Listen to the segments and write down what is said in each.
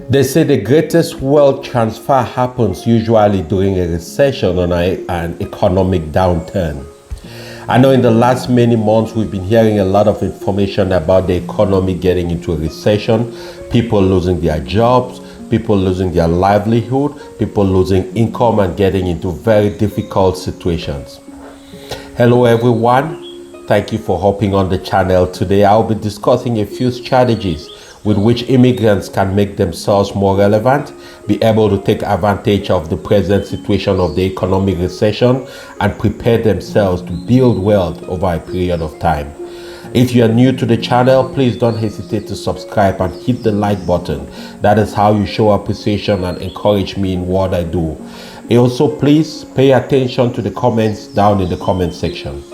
They say the greatest wealth transfer happens usually during a recession or an economic downturn. I know in the last many months we've been hearing a lot of information about the economy getting into a recession, people losing their jobs, people losing their livelihood, people losing income and getting into very difficult situations. Hello everyone, thank you for hopping on the channel. Today I'll be discussing a few strategies with which immigrants can make themselves more relevant, be able to take advantage of the present situation of the economic recession, and prepare themselves to build wealth over a period of time. If you are new to the channel, please don't hesitate to subscribe and hit the like button. That is how you show appreciation and encourage me in what I do. Also, please pay attention to the comments down in the comment section.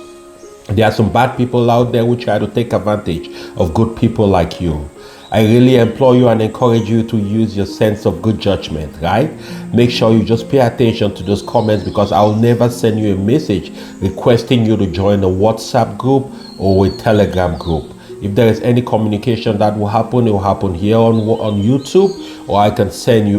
There are some bad people out there who try to take advantage of good people like you. I really implore you and encourage you to use your sense of good judgment, right? Make sure you just pay attention to those comments, because I'll never send you a message requesting you to join a WhatsApp group or a Telegram group. If there is any communication that will happen, it will happen here on YouTube, or I can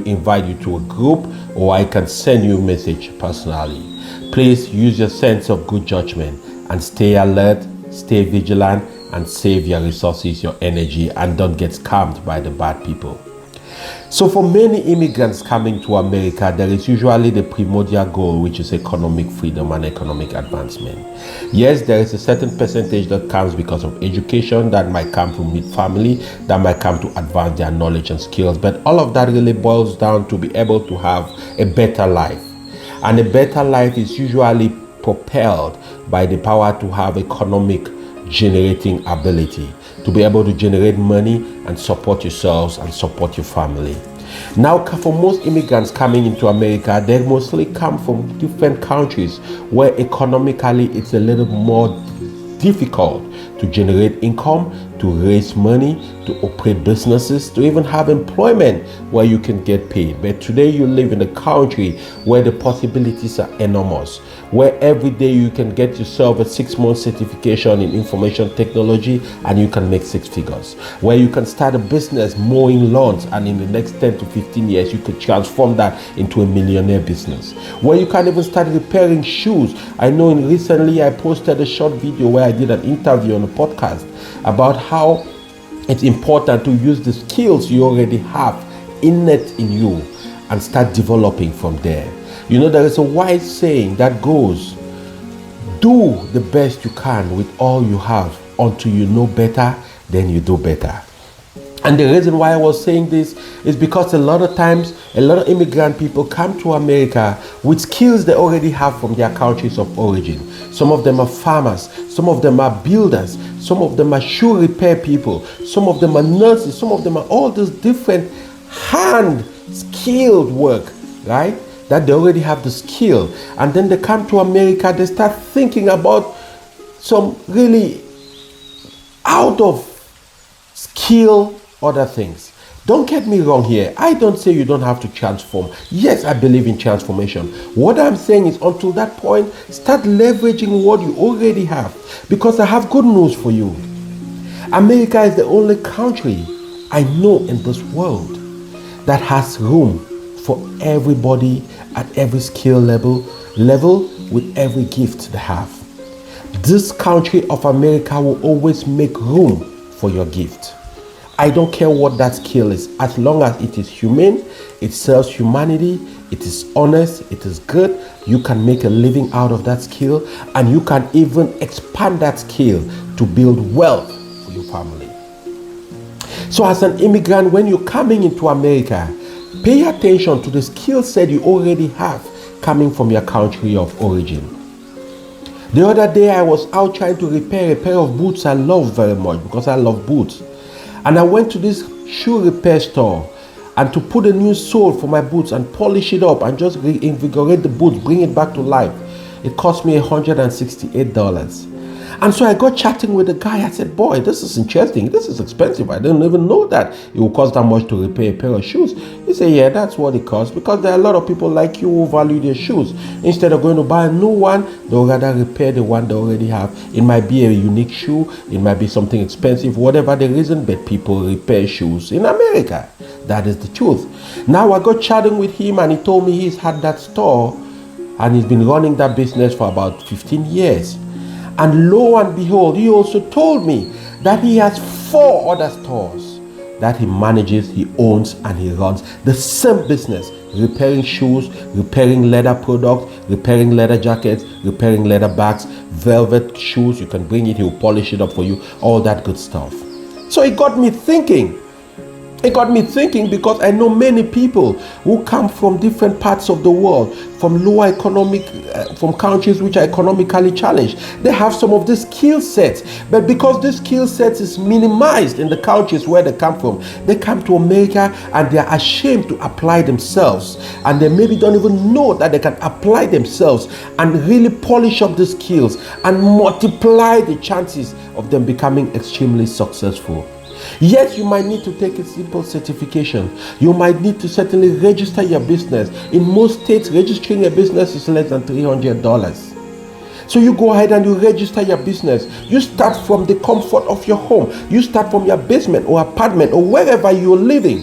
invite you to a group, or I can send you a message personally. Please use your sense of good judgment and stay alert, stay vigilant, and save your resources, your energy, and don't get scammed by the bad people. So for many immigrants coming to America, there is usually the primordial goal, which is economic freedom and economic advancement. Yes, there is a certain percentage that comes because of education, that might come to meet family, that might come to advance their knowledge and skills, but all of that really boils down to be able to have a better life. And a better life is usually propelled by the power to have economic generating ability, to be able to generate money and support yourselves and support your family. Now, for most immigrants coming into America, they mostly come from different countries where economically it's a little more difficult to generate income, to raise money, to operate businesses, to even have employment where you can get paid. But today you live in a country where the possibilities are enormous, where every day you can get yourself a 6-month certification in information technology and you can make 6 figures, where you can start a business mowing lawns and in the next 10 to 15 years you could transform that into a millionaire business, where you can even start repairing shoes. I know recently I posted a short video where I did an interview on a podcast about how it's important to use the skills you already have innate in you and start developing from there. You know, there is a wise saying that goes, do the best you can with all you have until you know better, then you do better. And the reason why I was saying this is because a lot of times, a lot of immigrant people come to America with skills they already have from their countries of origin. Some of them are farmers, some of them are builders, some of them are shoe repair people, some of them are nurses, some of them are all those different hand skilled work, right? That they already have the skill. And then they come to America, they start thinking about some really out of skill other things. Don't get me wrong here. I don't say you don't have to transform. Yes, I believe in transformation. What I'm saying is, until that point, start leveraging what you already have. Because I have good news for you. America is the only country I know in this world that has room for everybody at every skill level with every gift they have. This country of America will always make room for your gift. I don't care what that skill is, as long as it is humane, it serves humanity, it is honest, it is good, you can make a living out of that skill, and you can even expand that skill to build wealth for your family. So as an immigrant, when you're coming into America, pay attention to the skill set you already have coming from your country of origin. The other day I was out trying to repair a pair of boots I love very much, because I love boots. And I went to this shoe repair store, and to put a new sole for my boots and polish it up and just reinvigorate the boots, bring it back to life, it cost me $168. And so I got chatting with the guy. I said, boy, this is interesting. This is expensive. I didn't even know that it will cost that much to repair a pair of shoes. He said, yeah, that's what it costs, because there are a lot of people like you who value their shoes. Instead of going to buy a new one, they'll rather repair the one they already have. It might be a unique shoe. It might be something expensive, whatever the reason, but people repair shoes in America. That is the truth. Now I got chatting with him, and he told me he's had that store and he's been running that business for about 15 years. And lo and behold, he also told me that he has 4 other stores that he manages, he owns, and he runs the same business: repairing shoes, repairing leather products, repairing leather jackets, repairing leather bags, velvet shoes. You can bring it, he'll polish it up for you, all that good stuff. So it got me thinking. It got me thinking, because I know many people who come from different parts of the world, from lower economic, from countries which are economically challenged. They have some of these skill sets, but because this skill set is minimized in the countries where they come from, they come to America and they are ashamed to apply themselves, and they maybe don't even know that they can apply themselves and really polish up the skills and multiply the chances of them becoming extremely successful. Yes, you might need to take a simple certification. You might need to certainly register your business. In most states, registering a business is less than $300. So you go ahead and you register your business. You start from the comfort of your home. You start from your basement or apartment or wherever you're living.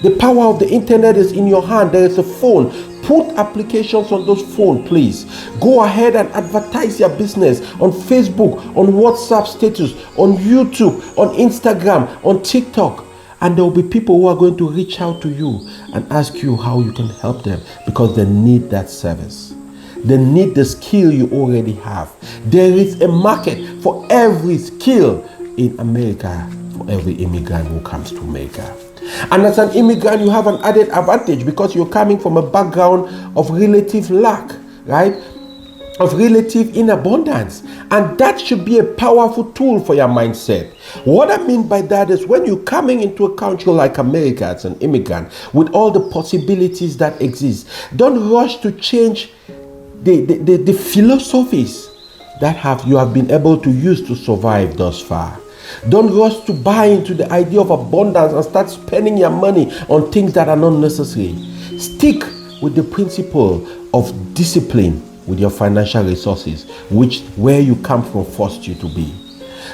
The power of the internet is in your hand. There is a phone. Put applications on those phones, please. Go ahead and advertise your business on Facebook, on WhatsApp status, on YouTube, on Instagram, on TikTok. And there will be people who are going to reach out to you and ask you how you can help them, because they need that service. They need the skill you already have. There is a market for every skill in America, for every immigrant who comes to America. And as an immigrant, you have an added advantage, because you're coming from a background of relative lack, right? Of relative inabundance. And that should be a powerful tool for your mindset. What I mean by that is, when you're coming into a country like America as an immigrant, with all the possibilities that exist, don't rush to change the philosophies that you have been able to use to survive thus far. Don't rush to buy into the idea of abundance and start spending your money on things that are not necessary. Stick with the principle of discipline with your financial resources, where you come from forced you to be.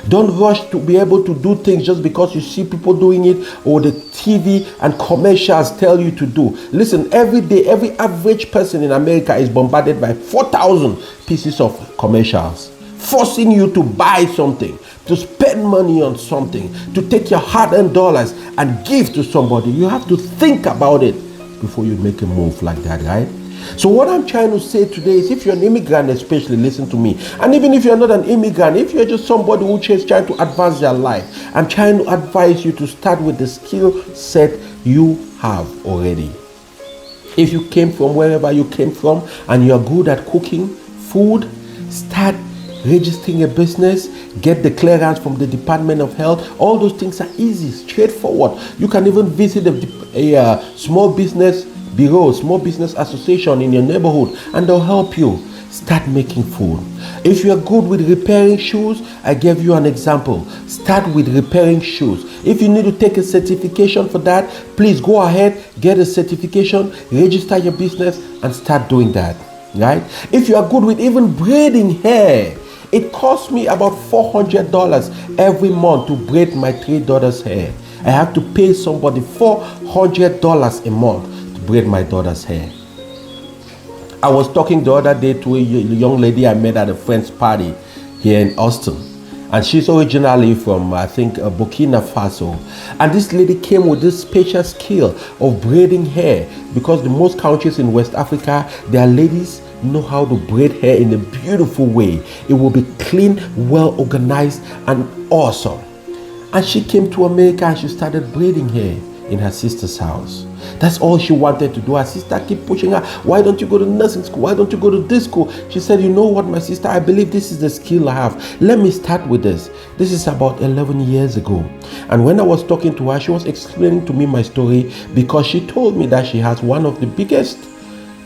Don't rush to be able to do things just because you see people doing it or the TV and commercials tell you to do. Listen, every day, every average person in America is bombarded by 4,000 pieces of commercials, forcing you to buy something, to spend money on something, to take your hard-earned dollars and give to somebody. You have to think about it before you make a move like that, right? So what I'm trying to say today is, if you're an immigrant, especially, listen to me. And even if you're not an immigrant, if you're just somebody who is trying to advance their life, I'm trying to advise you to start with the skill set you have already. If you came from wherever you came from and you're good at cooking food, start registering a business, get the clearance from the Department of Health. All those things are easy, straightforward. You can even visit a small business bureau, small business association in your neighborhood, and they'll help you start making food. If you're good with repairing shoes, I gave you an example. Start with repairing shoes. If you need to take a certification for that, please go ahead, get a certification, register your business, and start doing that, right? If you are good with even braiding hair, it costs me about $400 every month to braid my 3 daughters' hair. I have to pay somebody $400 a month to braid my daughter's hair. I was talking the other day to a young lady I met at a friend's party here in Austin. And she's originally from, I think, Burkina Faso. And this lady came with this special skill of braiding hair, because the most countries in West Africa, their ladies know how to braid hair in a beautiful way. It will be clean, well organized, and awesome. And she came to America and she started braiding hair in her sister's house. That's all she wanted to do. Her sister kept pushing her. Why don't you go to nursing school? Why don't you go to this school? She said, you know what, my sister, I believe this is the skill I have. Let me start with this. This is about 11 years ago. And when I was talking to her, she was explaining to me my story, because she told me that she has one of the biggest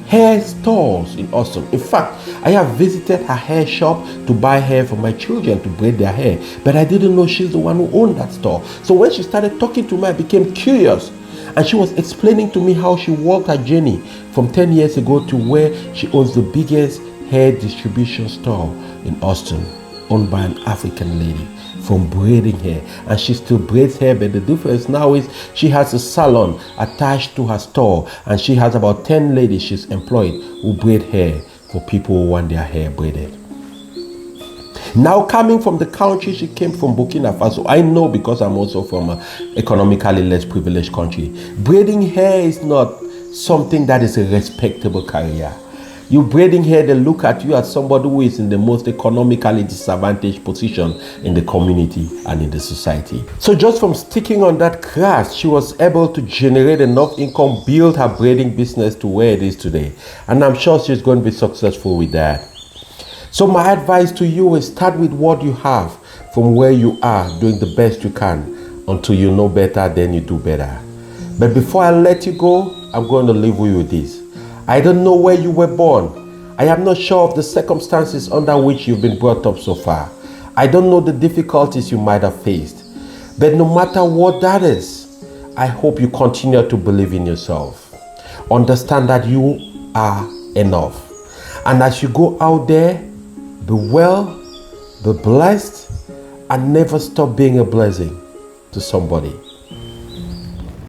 hair stores in Austin. In fact, I have visited her hair shop to buy hair for my children to braid their hair, but I didn't know she's the one who owned that store. So when she started talking to me, I became curious, and she was explaining to me how she walked her journey from 10 years ago to where she owns the biggest hair distribution store in Austin, owned by an African lady, from braiding hair. And she still braids hair, but the difference now is she has a salon attached to her store, and she has about 10 ladies she's employed who braid hair for people who want their hair braided. Now, coming from the country she came from, Burkina Faso, I know because I'm also from an economically less privileged country, braiding hair is not something that is a respectable career. You braiding hair, they look at you as somebody who is in the most economically disadvantaged position in the community and in the society. So just from sticking on that craft, she was able to generate enough income, build her braiding business to where it is today. And I'm sure she's going to be successful with that. So my advice to you is start with what you have from where you are, doing the best you can until you know better, then you do better. But before I let you go, I'm going to leave you with this. I don't know where you were born. I am not sure of the circumstances under which you've been brought up so far. I don't know the difficulties you might have faced. But no matter what that is, I hope you continue to believe in yourself. Understand that you are enough. And as you go out there, be well, be blessed, and never stop being a blessing to somebody.